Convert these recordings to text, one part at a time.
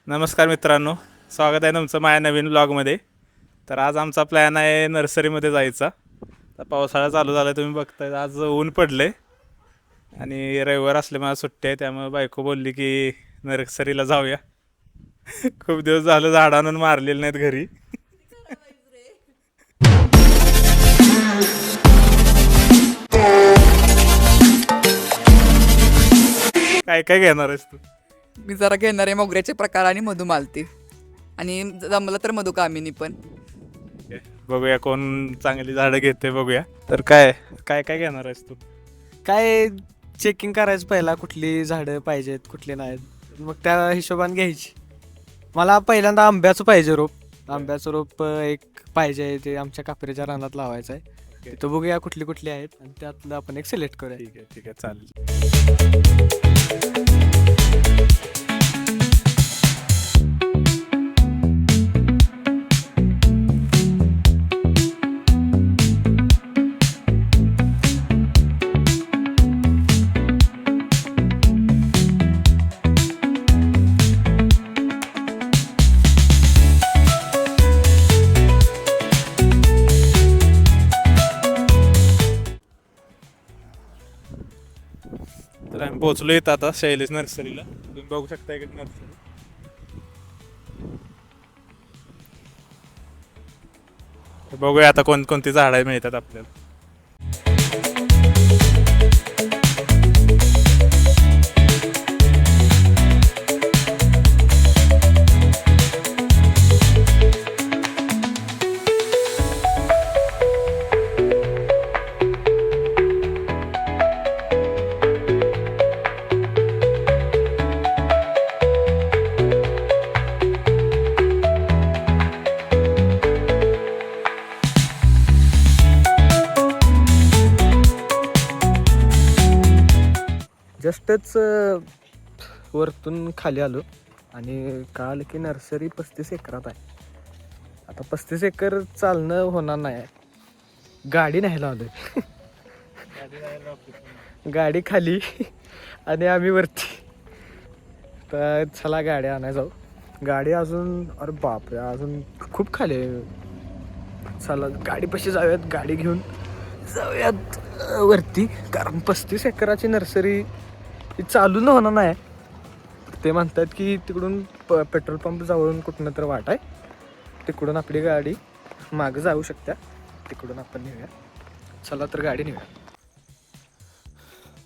नमस्कार मित्रांनो, स्वागत आहे तुमचं माझ्या नवीन ब्लॉगमध्ये. तर आज आमचा प्लॅन आहे नर्सरीमध्ये जायचा. तर पावसाळा चालू झाला, तुम्ही बघताय. आज ऊन पडले आणि रविवार असल्यामुळे सुट्टी आहे, त्यामुळे बायको बोलली की नर्सरीला जाऊया. खूप दिवस झालं झाड आणून मारलेले नाहीत घरी. काय काय घेणार आहेस तू? मी जरा घेणार आहे मोगऱ्याचे प्रकार आणि मधुमालती आणि जमलं तर मधुकामिनी पण. बघूया कोण चांगली झाडं घेते, बघूया. तर काय काय काय घेणार आहेस तू? काय चेकिंग करायचं पहिला, कुठली झाडं पाहिजेत कुठली नाहीत, मग त्या हिशोबाने घ्यायची. मला पहिल्यांदा आंब्याचं पाहिजे रोप. आंब्याचं रोप एक पाहिजे, ते आमच्या कापरेच्या रानात लावायचं आहे. तिथं बघूया कुठली कुठली आहेत आणि त्यातलं आपण एक सिलेक्ट करूया. ठीक आहे चालेल. तर आम्ही पोहोचलो इथं आता शैलेश नर्सरीला. तुम्ही बघू शकता इकडे नर्सरी. तर बघूया आता कोणकोणती झाडं मिळतात आपल्याला. जस्टच वरतून खाली आलो आणि कळालं की नर्सरी 35 एकरात आहे. आता 35 एकर चालणं होणार नाही, गाडी न्यायला आलोय. गाडी खाली आणि आम्ही वरती. तर चला गाडी आणायला जाऊ. गाडी अजून, अरे बापरे, अजून खूप खाली आहे. चला गाडीपाशी जाऊयात, गाडी घेऊन जाऊयात वरती. कारण 35 एकराची नर्सरी चालू न होणार नाही. ते म्हणतात की तिकडून पेट्रोल पंप जवळून कुठनं तर वाट आहे, तिकडून आपली गाडी मागं जाऊ शकता, तिकडून आपण नेऊया. चला तर गाडी नेऊया.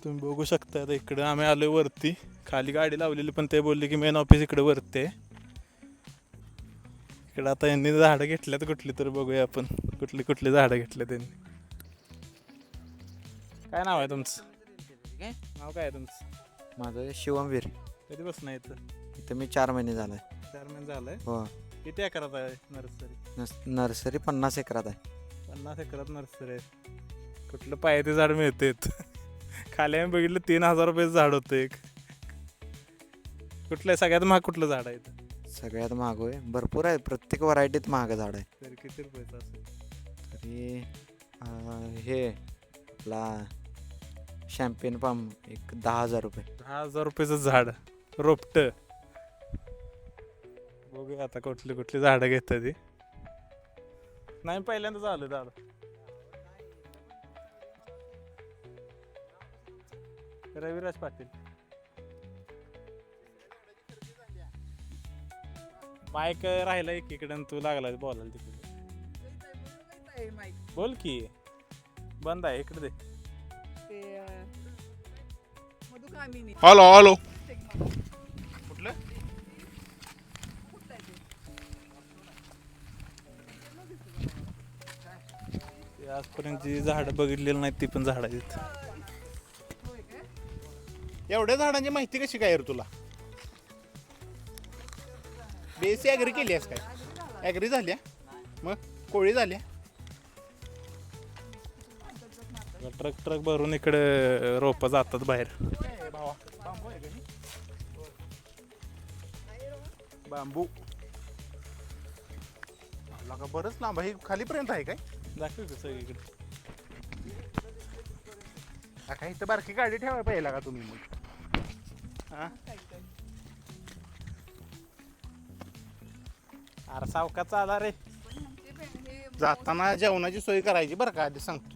तुम्ही बघू शकता आता इकडे आम्ही आलोय वरती. खाली गाडी लावलेली, पण ते बोलले की मेन ऑफिस इकडे वरती आहे. इकडे आता यांनी झाडं घेतल्यात कुठली, तर बघूया आपण कुठली कुठली झाडं घेतल्यात त्यांनी. काय नाव आहे तुमचं? नाव काय आहे तुमचं? माझं शिवमवीर. कधी बसणं इथं? इथं मी 4 महिने झालाय. 4 महिने झालंय. हो. किती एकरात आहे नर्सरी? नर्सरी 50 एकरात आहे. 50 एकरात नर्सरी आहे. कुठलं पायथे झाड मिळते? खाली आम्ही बघितलं 3000 रुपयाचं झाड होतं एक. कुठलं सगळ्यात महाग कुठलं झाड आहे इथं? सगळ्यात महाग होय, भरपूर आहे. प्रत्येक व्हरायटीत महाग झाड आहे. तरी किती रुपयाचं असेल? तरी हे आपला शॅम्पेन पाम एक 10,000 रुपये. 10,000 रुपयाचं झाड रोपट. बघूया आता कुठली कुठली झाडं घेतात ती. नाही पहिल्यांदाच आलं झाड. रविराज पाटील. माईक राहिला एकीकडे, तू लागला बोलायला तिकडे. बोल की. बंद आहे इकडे दे. Hello hello. कुठलं? आजपर्यंत जी झाडं बघितलेली नाहीत ती पण झाडं आहेत. एवढ्या झाडांची माहिती कशी काय रे तुला? बेसी ॲग्री केली आहेस काय? ॲग्री झाल्या मग कोळी झाल्या. ट्रक ट्रक भरून इकडे रोपं जातात बाहेर. बांबू का बरंच लांब आहे, खालीपर्यंत आहे काय? दाखव कसं इकडे. काय इथं बारकी गाडी ठेवायला पाहिजे का तुम्ही मग? हा अरे सावकाच आला रे. जाताना जेवणाची सोय करायची बरं का आधी सांगतो.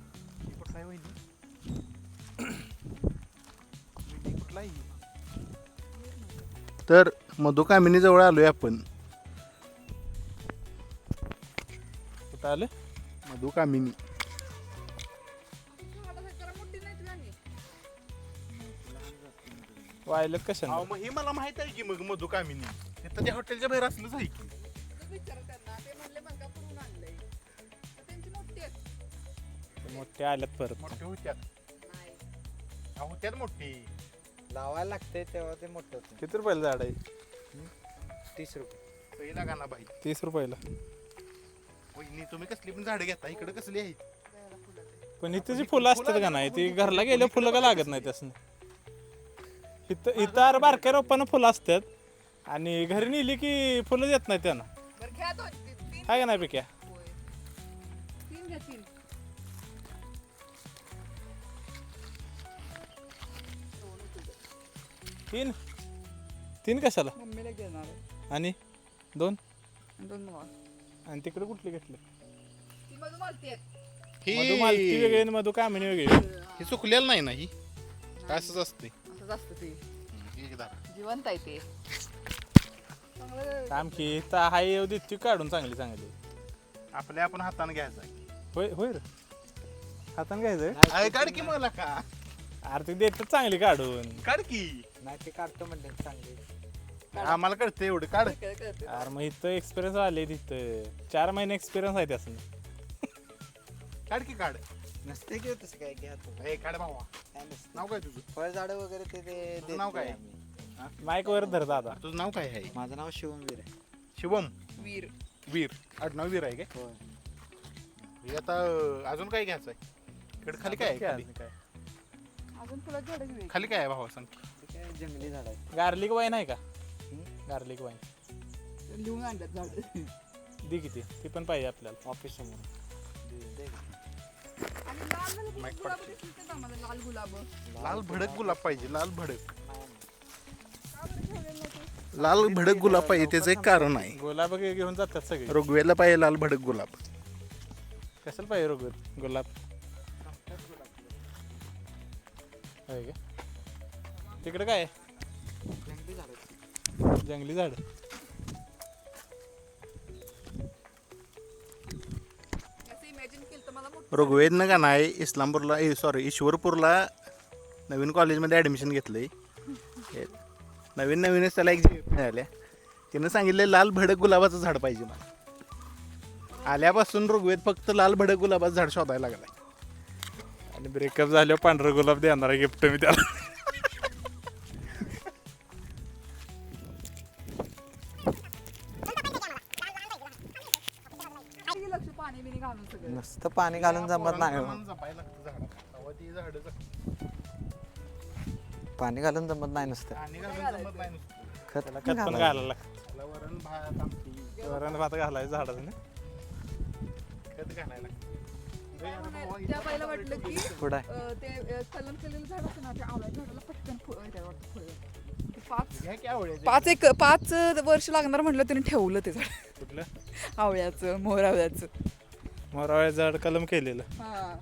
तर मधुकामिनी जवळ आलोय आपण. कुठं आलं? मधुकामिनी वायलत कशा अहो मग हे मला माहित आहे की मग मधुकामिनी तिथं त्या हॉटेलच्या बाहेर असलंच आहे की. मोठे आल्यात परत. मोठे होत्यात होत्यात मोठी. लावायला लागते तेव्हा ते मोठं होतं. किती रुपयाला झाड आहे? 30 रुपये. पहिला गाणा बाई. 30 रुपयाला. वहिनी तुम्ही कसली पण झाडं घेता इकडे कसली आहेत? पण इथे जी फुलं असतात का नाही ती घरला गेल्या फुलं का लागत नाही त्यासनं. इथं इथं अरे बारक्या रोपानं फुलं असतात आणि घरी नेली की फुलं देत नाही त्यांना. आहे का नाही पिक्या? तीन तीन कशाला? मम्मीला घेणार आहे. आणि दोन दोन मला. आणि तिकडे कुठले घेतले? ती मधुमालती आहेत. मधु मालती वेगळी आणि मधु कामिनी वेगळी. हे सुकलेलं नाही ना ही असंच असते. असंच असतं ते. एकदा जिवंत आहे ते. काम की इथं हाय येऊ देत ती काढून चांगली चांगली. आपल्या आपण हाताने घ्यायचा आहे. होय होय रे. हातानं घ्यायचंय? अरे काढ की मला का अरे ती देतात चांगली काढून. काढ की. नाही ते काढतो म्हणले चांगले. आम्हाला कळतं एवढं काढ. अरे मग इथं एक्सपिरियन्स आले तिथं 4 महिने एक्सपिरियन्स आहे त्यासनं. काढ की काढ. नसते की तसं काय घ्या तू. ए काढ भावा. काय नसतं. नाव काय तुझं? फळझाडं वगैरे ते तुझं देत नाव काय? नाही आम्ही. माईक वर धर दादा. तुझं नाव काय आहे? माझं नाव शिवमवीर आहे. शिवम वीर. वीर. आडनाव वीर आहे काय? होय. हे आता अजून काय घ्यायचं आहे? इकडे खाली काय आहे? खाली? अजून फुलं झाडं घेऊया. खाली काय आहे भावा सांग. ते काय जंगली झाड आहे. गार्लिक वाईन आहे का? गार्लिक वाईन लिहून आणल्यात झाडं. दे किती ती पण पाहिजे आपल्याला. ऑफिस समोर. आणि लाल गुलाब दिसले तर आम्हाला, लाल गुलाब. लाल भडक गुलाब पाहिजे. लाल भडक. लाल भडक गुलाब पाहिजे त्याचं एक कारण आहे. गुलाब घेऊन जातात सगळे. ऋग्वेदला पाहिजे लाल भडक गुलाब. कशाला पाहिजे रोग गुलाब? होय का? तिकडे काय आहे? जंगली झाड आहेत. जंगली झाड. असं इमॅजिन केलं तर मला मोठं ऋग्वेदनं का नाही इस्लामपूरला सॉरी ईश्वरपूरला नवीन कॉलेजमध्ये ॲडमिशन घेतलंय. नवीनच त्याला एक जी मिळाल्या. तिनं सांगितलं लाल भडक गुलाबाचं झाड पाहिजे मला. आल्यापासून ऋग्वेद फक्त लाल भडक गुलाबाचं झाड शोधायला लागलाय. आणि ब्रेकअप झाल्यावर पांढरं गुलाब देणार आहे गिफ्ट मी त्याला. लक्ष पाणी बिणी घालून सगळं. नुसतं पाणी घालून जमत नाही हो. जपायला लागतं झाडाला. तेव्हा ती झाडं पाणी घालून जमत नाही नुसतं. पाणी घालून जमत नाही नुसतं. खत त्याला पण खत पण घालायचं. घालायला लागतं. त्याला वरण भात आमटी वरण भात घालायचं झाडाचं ना. खत घालायला लागतं. त्या बाईला वाटलं की पुढं आहे. ते कलम केलेलं झाड असतं ना, त्या आवळ्या झाडाला पटकन फुलं येतात वाटतं फळं. ते घ्या की आवळ्याचे. 5 वर्ष लागणार म्हटलं त्याने ठेवलं ते झाड. कुठलं? आवळ्याचं, मोहरावळ्याचं. मोरावळ्या झाड कलम केलेलं. हा.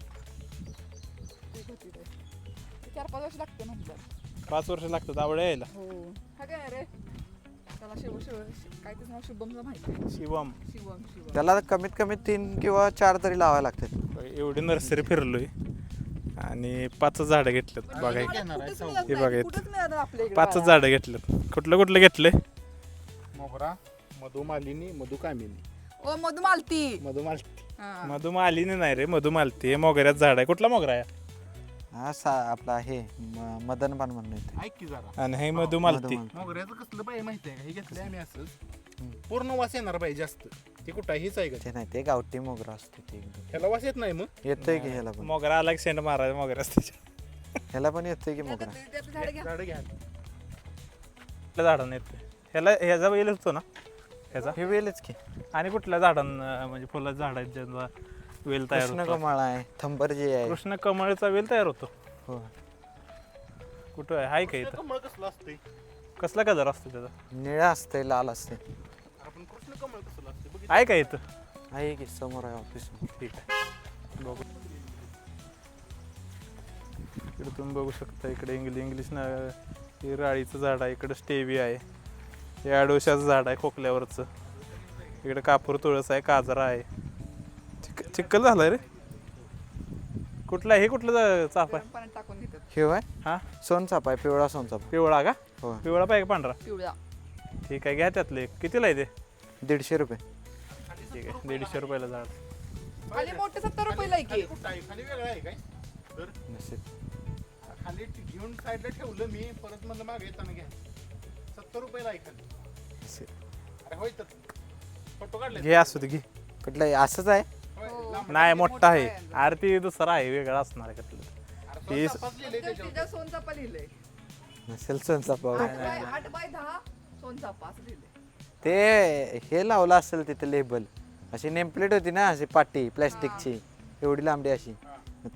ते होती ते. ते 4-5 वर्ष लागते म्हटलं. 5 वर्ष लागतात आवड्या यायला. हो. हा काय रे? त्याला काय त्याचं नाव शुभमचं माहिती आहे. शिवम. शिवम. त्याला कमीत कमी 3 किंवा 4 तरी लावायला लागतात. एवढी नर्सरी फिरलोय आणि 5 झाडं घेतलेत. बघा कुठंच हे बघा मिळत इथं. कुठंच मिळत नाही आपल्या इकडे 5 बाळा. झाडं घेतलेत. कुठलं घेतलंय? मोगरा, मधुमालिनी, मधुकामिनी. ओ मधुमालती. मधुमालती. हा. मधुमालिनी नाही रे, मधुमालती. हे मोगऱ्याचं झाड आहे. कुठला मोगरा आहे? हा आपला हे मदनपान म्हणून येते. ऐक की जरा. आणि हे मधुमालती. मोगऱ्याचं कसलं पाहिजे माहिती आहे का? हे घेतलंय आम्ही असंच. पूर्ण वास येणार पाहिजे जास्त. ते कुठं आहे? हीच आहे का? ते नाही ते गावठी मोगरा असते ते एकदम. ह्याला वास येत नाही मग. येतोय की ह्याला पण. मोगरा आला की सेंड मारायचा मोगऱ्याच त्याच्या. ह्याला पण येतोय की मोगरा. त्याचं झाड घ्या. झाडं घ्या. कुठल्या झाडांना येते? ह्याचा वेल असतो ना ह्याचा. हे वेलच की. आणि कुठल्या झाडांना म्हणजे फुलाचं झाड आहेत ज्यांचा वेल तयार कृष्ण होतो? कमळ आहे, थंबरजी आहे. कृष्ण कमळचा वेल तयार होतो. हो. कुठं आहे? हाय का इथं? कमळ कसलं असते? कसला कलर असतो त्याचा? निळा असते, लाल असते. पण कृष्ण कमळ कसं लागतं बघितलं आहे का इथं? आहे की समोर आहे ऑफिस. ठीक आहे बघू. इकडे तुम्ही बघू शकता, इकडे इंग्लिश ना हे राळीचं झाड आहे, इकडे स्टेवी आहे, हे आडोशाचं झाड आहे खोकल्यावरचं, इकडे कापूर तुळस आहे, काजरा आहे. चिक्कल झालं रे. कुठला हे कुठलं चाफा आहे? गरम पाण्यात टाकून घेतात शिव आहे हा सोनचाप आहे, पिवळा सोनचाप. पिवळा का? हो पिवळा पाहिजे पांढरा? पिवळा. ठीक आहे, घ्या त्यातले एक. कितीला आहे ते? 150 रुपये. ठीक आहे, 150 रुपयाला झाड. खाली मोठे 70 रुपये आहे खाली की. कुठं आहे? खाली वेगळं आहे काय तर नसेल. खाली घेऊन साईडला ठेवलं मी, परत म्हणलं मागे येताना घ्या. 70 रुपयाला आहे खाली. नसेल. अरे होय तर फोटो काढले घे असू दे घे. कुठलं आहे? असंच आहे. हो. नाही मोठा आहे. आरती दुसरा आहे, वेगळा असणार आहे कुठलं. अरे स्वतः लिहिले त्याच्यावर. तिच्या सोनचापा लिहिलंय. नसेल सोनचाप बाबा. 8x10 सोनचापा असं लिहिलंय. ते हे लावलं असेल तिथे लेबल. अशी नेमप्लेट होती ना, अशी पाटी प्लॅस्टिकची एवढी लांबडी अशी.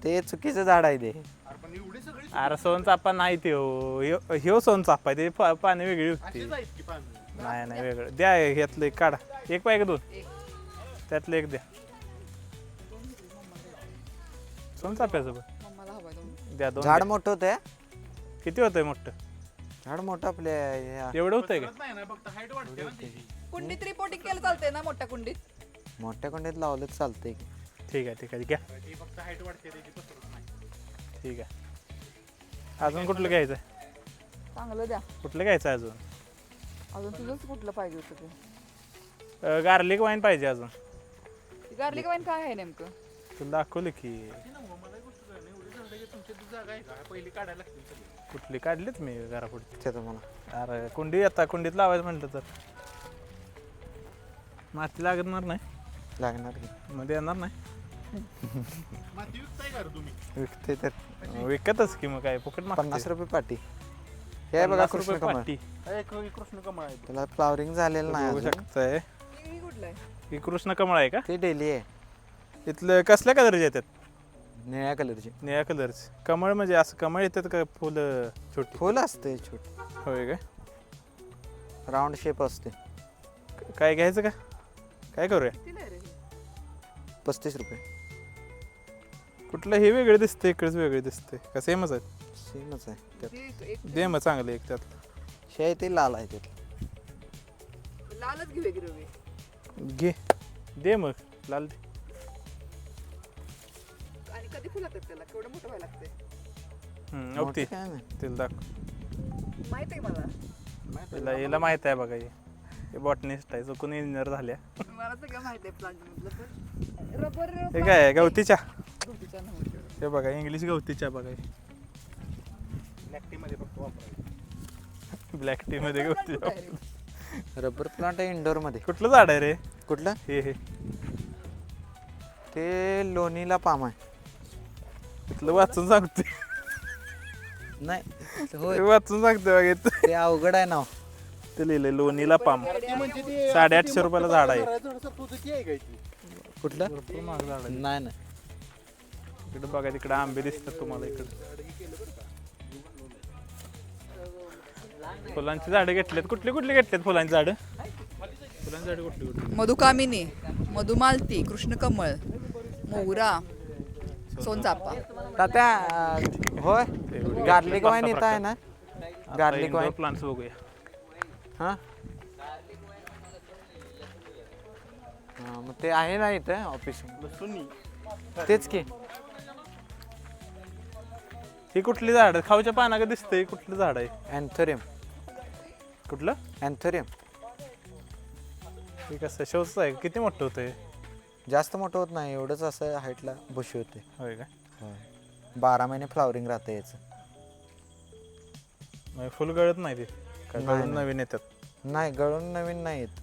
ते चुकीचं झाड आहे ते. अरे पण एवढी सगळी अरे सोनचाफा नाही ते हो, ह्यो सोनचाफा आहे, ते पाणी वेगळी होती. अशीच आहेत की पानं. नाही नाही वेगळं द्या. ह्यातलं एक काढा. एक पाहिजे दोन? एक. त्यातलं एक द्या. सोनचाफ्याचं बघ. मम्माला हवाय दोन. द्या दोन झाड द्या. मोठं होतं. किती होतंय मोठं? झाड मोठं आपल्या एवढं होतंय का? पसरत नाही ना, फक्त हाईट वाढते ना त्याची. कुंडीत रिपोर्टिंग केलं चालतंय ना मोठ्या कुंडीत? मोठ्या कोंडीत लावलं तर चालतंय की. ठीक आहे ठीक आहे घ्या. ती फक्त हाईट वाढते त्याची, पसरत नाही. ठीक आहे. अजून कुठलं घ्यायचं आहे? चांगलं द्या. कुठलं घ्यायचं आहे अजून? अजून तुझंच कुठलं पाहिजे होतं ते? गार्लिक वाईन पाहिजे अजून. गार्लिक वाईन काय आहे नेमकं? तुला दाखवलं की. ती ना मला एक गोष्ट कळली, एवढी झाडं आहे, तुमच्या इथं जागा आहे का? पहिली काढायला लागतील सगळी. कुठली काढलीच मी घरापुढे. ते तुम्हाला अरे कुंडी आता कुंडीत लावायचं म्हटलं तर माती लागणार नाही, लागणार की. मध्ये येणार नाही. माती विकताय का रे तुम्ही? विकते तर विकतच की मग काय फुकट मागते. 50 रुपये पाटी. हे आहे बघा 50 रुपये कृष्ण कमळ. पाटी. एक कृष्ण कमळ आहे. त्याला फ्लावरिंग झालेलं नाही बघू अजून. शकताय. ही कुठलं आहे? ही कृष्ण कमळ आहे का? ते डेली आहे. इथलं कसल्या कलरचे येतात? निळ्या कलरची. निळ्या कलरचे. कमळ म्हणजे असं कमळ येतात का फुलं छोटी? फुल असते छोटी. होय काय? राऊंड शेप असते. काय घ्यायचं का? काय करूया? कितीला आहे रे? 35 रुपये. कुठलं हे वेगळे दिसते, इकडेच वेगळे दिसते का सेमच आहे? सेमच आहे त्यात. ती एक दे मग चांगलं एक त्यात. शे ते लाल आहे त्यात. लालच घेऊया की रवी. घे दे मग लाल दे. आणि कधी फुलं येतात त्याला? केवढं मोठं व्हायला लागतंय? ओके मोठं काय नाही. तिला दाखव. माहित आहे मला. तिला याला माहित आहे बघा हे बॉटनिस्ट आहे, चुकून इंजिनियर झाल्या. मला सगळं माहित आहे प्लांट मधलं पण रबर हे काय आहे? गवतीच्या. गवतीच्या नव्हत्या. हे बघा इंग्लिश गवतीच्या बघा. ब्लॅक टी मध्ये फक्त वापरायचं. ब्लॅक टी मध्ये गवती. कुठं आहे रे? रबर प्लांट आहे इंडोर मध्ये. कुठलं झाड आहे रे कुठलं? हे? ते लोणीला पाम आहे. इथलं वाचून सांगते. नाही होय हे वाचून सांगते बघा इथं. ते अवघड आहे नाव. ते लिहिलंय लोणीला पाम. ती म्हणजे ती 850 रुपयाला झाड आहे. तुझं ती आहे काय ती? कुठलं? भरपूर महाग झाड आहे. नाही नाही. इकडे बघा तिकडे आंबे दिसतात तुम्हाला. इकडे फुलांची झाडं घेतलेत. कुठली कुठली घेतलेत फुलांची झाडं? फुलांची झाडं कुठली कुठली? मधुकामिनी, मधुमालती, कृष्णकमळ, मोगरा, सोनचाफा. तात्या होय गार्लिक वाईन इथं आहे ना. Garlic wine. प्लांट्स बघूया. हा मग ते आहे ना इथं ऑफिस. सुन्नी. तेच की. ही कुठली झाड? खाऊच्या पानाकडे दिसतंय. कुठलं झाड आहे? अँथोरियम. कुठलं? अँथोरियम. हे कसं शोच आहे? किती मोठं होतंय? जास्त मोठं होत नाही, एवढंच असं हाईटला बुशी होते. होय का? 12 महिने फ्लावरिंग राहतं याचं. म्हणजे फुल गळत नाही ते का नाही, गळून नाही. नवीन येतात? नाही गळून नवीन नाही येत.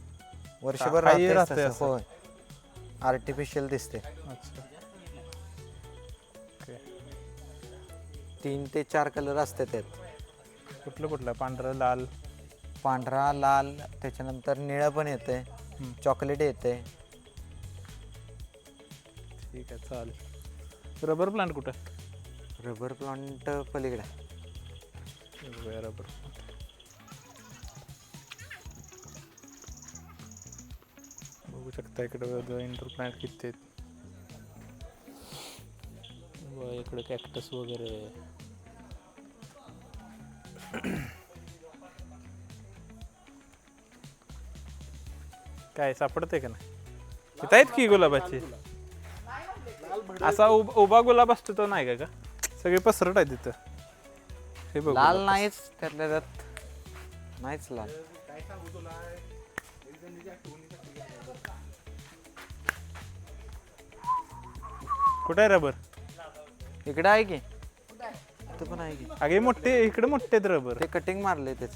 वर्षभर काही राहते राहतंय असं? होय. आर्टिफिशियल दिसते. अच्छा. ओके. 3 ते 4 कलर असते त्यात. कुठलं कुठलं? पांढरं, लाल. पांढरा, लाल, त्याच्यानंतर निळं पण येते. चॉकलेट येते. ठीक आहे चालेल. रबर प्लांट कुठं? रबर प्लांट पलीकडे. बघूया रबर. शकता इकडे इंडोर प्लांट किती आहेत. इकडे कॅक्टस वगैरे. काय सापडते का नाही? तिथं आहेत की गुलाबाची. असा उभा गुलाब असतो तो नाही का? सगळे पसरट आहे तिथं. हे बघ लाल नाहीच त्यातल्या त्यात नाहीच लाल. कुठे आहे रबर? इकडे आहे की इथं पण आहे की. अगे मोठे इकडे मोठे आहेत रबर. ते कटिंग मारले त्याच.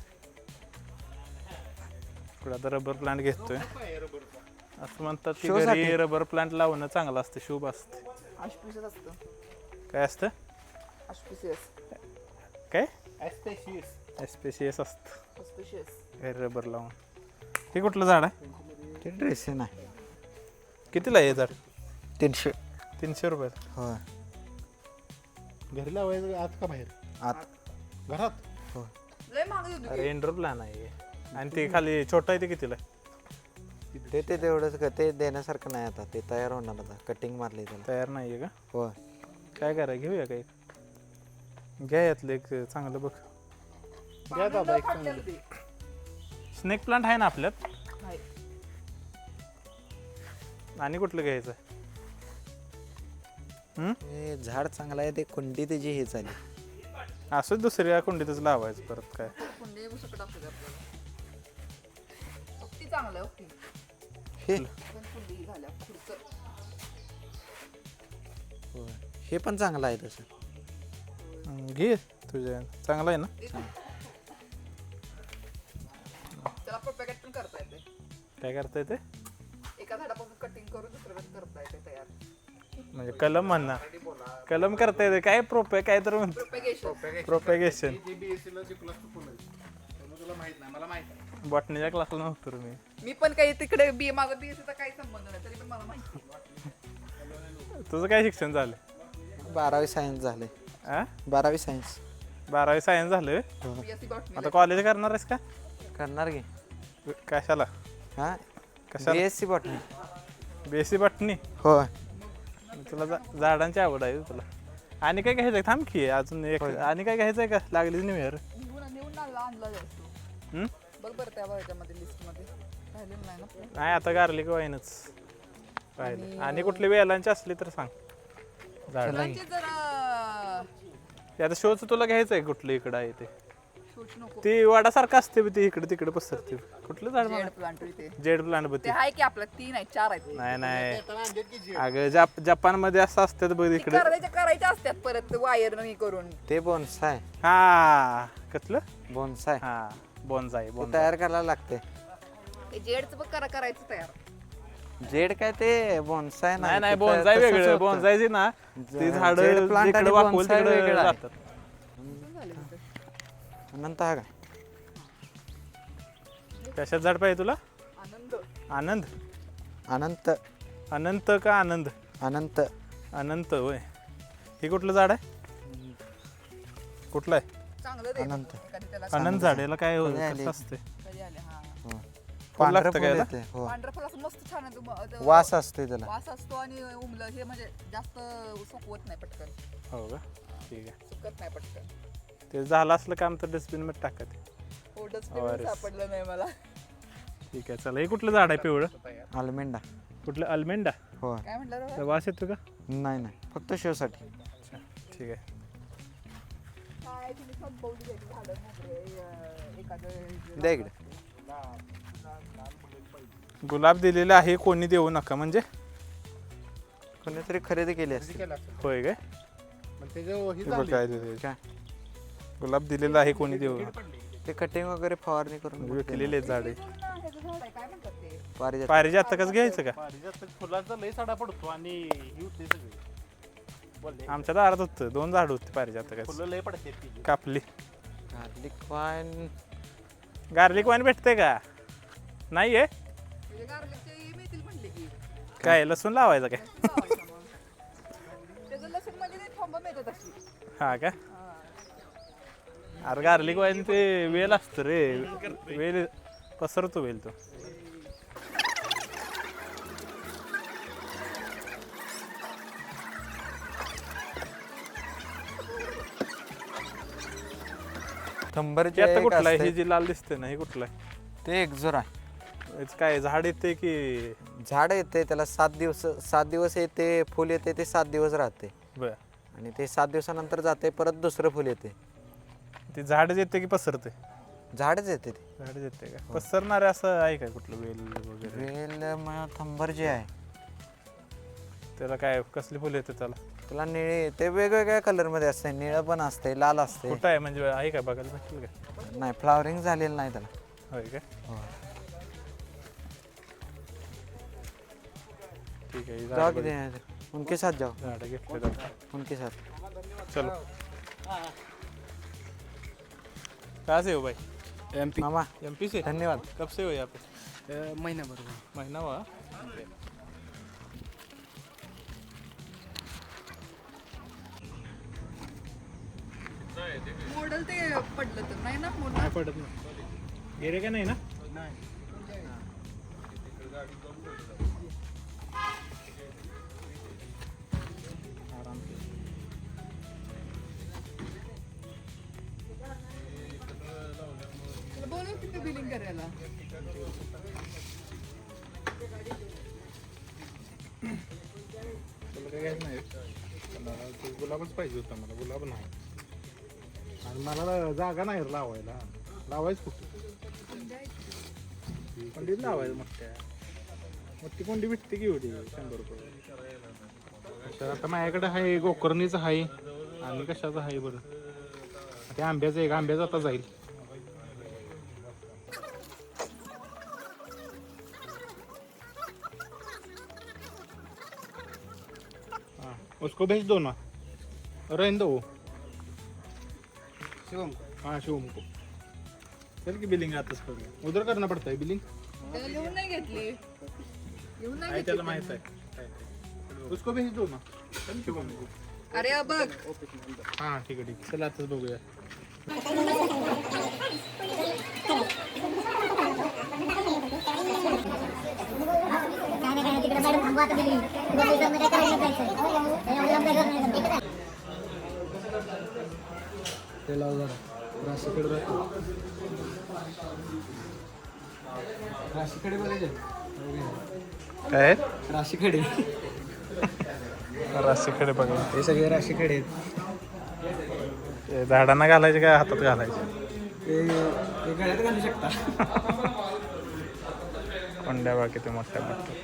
इकडे आता रबर प्लांट घेतोय. असं म्हणतात की शोसाठी. घरी रबर प्लांट लावणं चांगलं असतं, शुभ असते. ऑस्पिशियस असतं. काय असतं? ऑस्पिशियस. काय ॲस्पेशियस. एस्पेशियस असतं ऑस्पिशियस. घरी रबर लावून. हे कुठलं झाड आहे? ते ड्रेसिंग आहे. कितीला आहे हे झाड? 300. 300 रुपये. होय घरी लावायचं आत का बाहेर? आत. घरात. होय लय महाग देतो अरे इंडोर प्लान आहे. आणि ते खाली छोटं आहे ते कितीला आहे? ते तेवढंच ते देण्यासारखं नाही आता. ते तयार होणार आता. कटिंग मारली त्याला. तयार नाही आहे का? होय काय करा घेऊया काही. घ्या यातलं एक चांगलं बघ. घ्या दादा एक चांगलं. स्नेक प्लांट आहे ना आपल्यात? आहे. आणि कुठलं घ्यायचं? हे झाड चांगलं आहे. ते कुंडी त्याची हे झाली. असंच दुसऱ्या कुंडीतच लावायचं परत काय. कुंडी सकट असू दे आपल्याला. ओके चांगलं आहे ओके. हे पण कुंडी झाल्या पुढचं. होय हे पण चांगलं आहे तसं. घे तुझ्या चांगलं आहे ना. त्याला प्रोपॅगेट पण करता येते. काय करता येते? एका झाडापासून कटिंग करून दुसरं करता येते तयार. म्हणजे कलम म्हणा. कलम करता येते काय काय तर म्हणतो. प्रोपॅगेशन. प्रोपेगेशन. जे BSc ला शिकलास तू फुलं. त्यामुळे तुला माहित नाही, मला माहित आहे. बॉटनीच्या क्लासला नव्हतो मी. मी पण काही तिकडे माझा बीएससीचा काही संबंध नाही तरी पण मला माहिती. तुझं काय शिक्षण झालं? 12वी सायन्स झाले. 12वी सायन्स. 12वी सायन्स झालं. BSc botany. आता कॉलेज करणार आहेस का? करणार की. कशाला? हा कशाला? BSc botany. BSc botany. होय तुला झाडांची आवड आहे तुला. आणि काय घ्यायचंय? थांब की अजून एक. आणि काय घ्यायचंय का? लागलीच न्यू इयर. नेऊन आणला जायचं. बघ बरं त्या ह्याच्यामध्ये लिस्टमध्ये राहिलेलं नाही ना. नाही आता गार्लिक वाईनच राहिलं. आणि कुठली वेलांची असली तर सांग. झाड फुलांचे जरा ते आता शोचं तुला घ्यायचंय कुठलं इकडं आहे ते? शोच नको. ती वाडासारखं असते ते इकडे तिकडे पसरते. कुठलं झाड जेड म्हणा? प्लांट इथे. जेड प्लांट बघ ते आहे की आपलं 3 आहे 4 आहेत. नाही नाही त्याला आणलेत की जे. अगं जपानमध्ये असं असतात बघ इकडे. करायचे असतात परत वायर नाही करून. ते बोनसाय. हा कसलं? बोनसाय हा बोनसाई. ते तयार करायला लागते. ते जेडचं बघ करायचं तयार. जेड काय ते बोनसाय नाही नाही ते बोनसाई तसंच वेगळं. होतं. बोनसाईची ना ती झाड जेड plant जिकडे आणि वाकवल bonsai तिकडे वेगळं आहे. जातात. अनंत हा काय कशात झाड पाहिजे तुला? आनंद. आनंद. अनंत. अनंत का आनंद? अनंत. अनंत होय. हे कुठलं झाड आहे? कुठलं आहे? चांगलं दे. अनंत. एखादी त्याला आनंद झाड याला काय कधी आली? कसं असते? कधी आले हा. पांढरं लागतं फुल का याला? येते. हो. पांढरं फळ असं मस्त छान आहे. तो वास असते त्याला. वास असतो आणि उमलं हे म्हणजे जास्त सुकवत नाही पटकन. हो का? ठीक आहे. सुकत नाही पटकन. ते झालं असलं काम तर डस्टबिन मध्ये टाका ते. ओढच ORS. सापडलं नाही मला. ठीक आहे चला. हे कुठलं झाड आहे पिवळं? अल्मेंडा. कुठलं? अल्मेंडा. हो काय म्हटलं रे? तर वास येतो का? नाही नाही फक्त शो साठी. अच्छा ठीक आहे. काय तुम्ही संपवली त्याची झाडं मोगरे, एखादं द्या इकडे. गुलाब दिलेला आहे कोणी देऊ नका म्हणजे? कोणीतरी खरेदी केली असते. केलं असेल. होय काय? मग त्याचं हे हे बघ झालं. काय दिलेलं. काय गुलाब दिलेला आहे कोणी देऊ नका. ते कटिंग वगैरे फवारणी करून विकलेले झाडे. ह्याचं झाड आहे काय म्हणतात ते? पारिजात. पारिजातकच घ्यायचं का? पारिजात फुलाचा लय साडा पडतो आणि ही होते सगळी. बोलले आमच्या दारात होतं 2 झाड होती पारिजातकाची. फुलं लय पडते ती. कापली. Garlic wine. गार्लिक वाईन भेटते का? नाही आहे. म्हणजे गार्लिकचे हे मिळतील म्हणले की. काय लसूण लावायचं काय? लावायचं मग. त्याचं लसूण म्हणजे ते थांबा मिळतात अशी. हा का? अरे गार्लिक वाईन ते वेल असतं रे. वेल पसरतो वेल तो. थंबरचे ते आता एक कुठला आहे असते, हे जी लाल दिसते ना हे कुठलं आहे ते एक्झोरा. याचं काय झाड येते की झाड येते त्याला 7 दिवस येते, फुल येते, ते 7 दिवस राहते बर आणि ते 7 दिवसानंतर जाते, परत दुसरं फुल येते. ते झाडच येते की पसरते झाडच येते ते. झाडच येते का पसरणारे असं आहे काय कुठलं वेल वगैरे वेल थंबर जे आहे त्याला काय कसली फुलं येते त्याला त्याला निळे, ते वेगवेगळ्या कलरमध्ये असते, निळं पण असते, लाल असते. कुठं आहे म्हणजे आहे का बघायला भेटेल का नाही, फ्लावरिंग झालेलं नाही त्याला. होय का ठीक आहे जाओ किती आहे? उनके साथ जाओ, झाडं घेतले जातात उनके साथ. चलो कहाँ से हो भाई MP मामा एमपी से धन्यवाद. कब से हो यहाँ पे महिनाभर महीना हुआ मॉडेल ते पडलं तर नाही ना मोठं पडत नाही गेले का नाही ना आराम से. बोलव तिथे बिलिंग करायला. तुला काय घ्यायचं नाही मला ते गुलाबच पाहिजे होता, मला गुलाब नाही आणि मला जागा नाही रे लावायला. लावायच कुठं कोंडीत लावायचं मोठ्या मोठी कोंडी भेटते की एवढी 100 रुपये तर आता माझ्याकडे आहे गोकर्णीचं आहे आणि कशाचं आहे बरं, ते आंब्याचं एक, आंब्याचं आता जाईल. हाँ, उसको भेज दो ना, रहने दो वो. शिवम हाँ शिवम को चल की बिलिंग आताच करूया उधर करना पड़ता है बिलिंग. त्याला लिहून नाही घेतली, लिहून नाही आहे घेतली त्याला त्यांनी. माहित आहे उसको भेज दो ना. शिवम को. अरे बघ हाँ ठीक है ठीक है. चला आताच बघूया ते लाव जरा राशीकडे राशीकडे बघायचे काय राशीकडे राशीकडे बघा हे सगळे राशीकडे आहेत. ते झाडांना घालायचे काय हातात घालायचे ते गळ्यात घालू शकता. कोंड्या बघा किती मोठ्या मोठ्या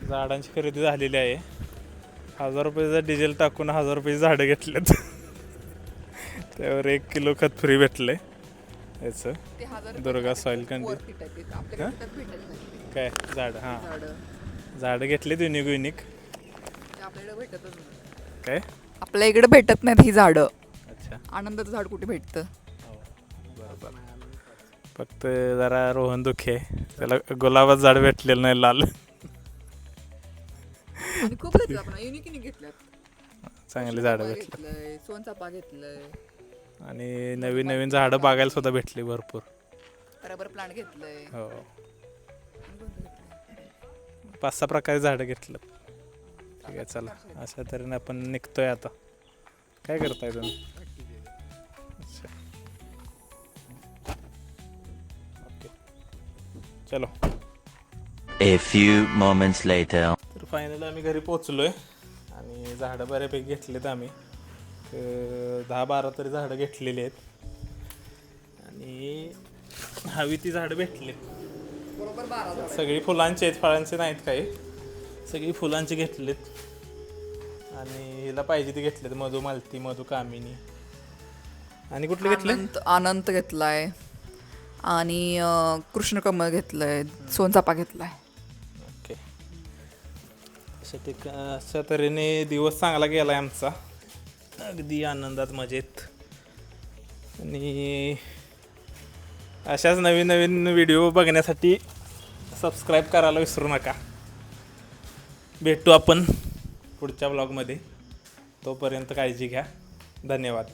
झाडांची खरेदी झालेली आहे 1000 रुपयाचं डिझेल टाकून 1000 रुपये झाडं घेतलेत त्यावर 1 किलो खत फ्री भेटले याचं ते 1000 दुर्गा सॉईल कंडी वर fit आहे ते. आपल्याकडे विकत भेटत नाही काय झाड हां झाडं. झाडं घेतलीत युनिक ते आपल्याकडे भेटतच नाही. काय आपल्या इकडे भेटत नाहीत ही झाडं. अच्छा आनंदाचं झाड कुठे भेटतं. बरोबर फक्त जरा रोहन दुखे आहे त्याला गुलाबाचं झाड भेटलेलं नाही लाल आणि खूप घेतलं आपण युनिक घेतल्यात. चांगली झाडं चाफा भेटली घेतलंय, सोनचाफा घेतलंय, आणि नवीन नवीन झाडं बघायला सुद्धा भेटली भरपूर रबर प्लांट घेतलंय. हो आणि कोणतं घेतलंय? 5-6 प्रकारे झाडं घेतलं ठीक आहे चला अशा तऱ्हेने आपण निघतोय आता काय करताय तुम्ही अच्छा ओके चलो A few moments later. तर फायनली आम्ही घरी पोचलोय आणि झाडं बऱ्यापैकी घेतलेत आम्ही 10-12 तरी झाडं घेतलेली आहेत आणि हवी ती झाडं भेटलीत बरोबर 12 झाडं. सगळी फुलांची आहेत फळांचे नाहीत काही सगळी फुलांची घेतलीत आणि हिला पाहिजे ती घेतलेत मधुमालती मधुकामिनी आणि कुठले घेतले अनंत घेतलाय आणि कृष्णकमळ घेतलंय, सोनचाफा घेतलाय. ओके अशा तऱ्हेने दिवस चांगला गेला आहे आमचा अगदी आनंदात मजेत आणि अशाच नवीन नवीन व्हिडिओ बघण्यासाठी सबस्क्राईब करायला विसरू नका भेटू आपण पुढच्या ब्लॉगमध्ये तोपर्यंत काळजी घ्या धन्यवाद